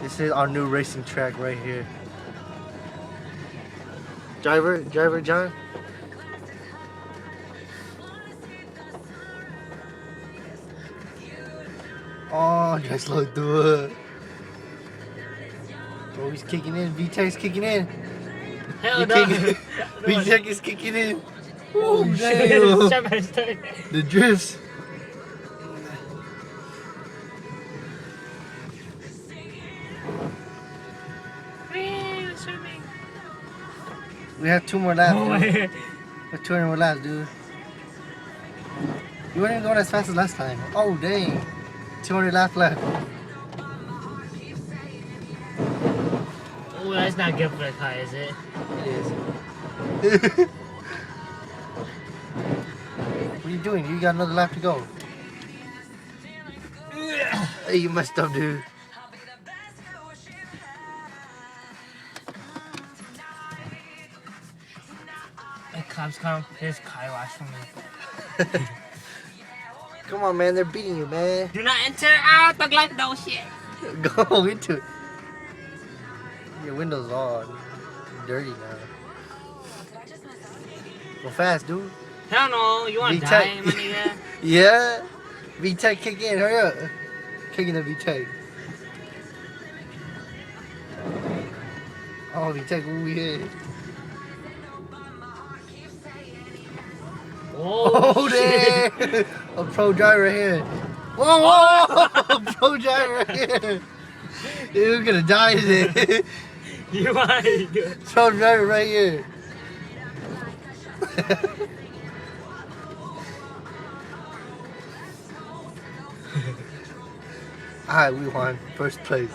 This is our new racing track right here. Driver John. Oh, just look through it. Oh, he's kicking in. V-Tech's kicking in. Hell no. V-Tech is kicking in. Oh, Oh, shit. damn. The drifts. We have 2 more laps. Oh, Dude. We have 200 more laps, dude. You weren't even going as fast as last time. Oh, dang. 200 laps left. Oh, that's not good for the car, is it? It is. What are you doing? You got another lap to go. Hey, you messed up, dude. The cops come. Here's car wash for me. Come on, man. They're beating you, man. Do not enter out the glass door shit. Go into it. Your window's all dirty now. Go fast, dude. Hell no. You want to die, my nigga? Yeah. V-Tech, kick in. Hurry up. Kicking the V-Tech. Oh, V-Tech, who we hit? Oh, shit. Damn. A pro driver here. Whoa, whoa. A pro driver here. Dude, we're gonna die today. You are. Pro driver right here. Alright, we won. First place.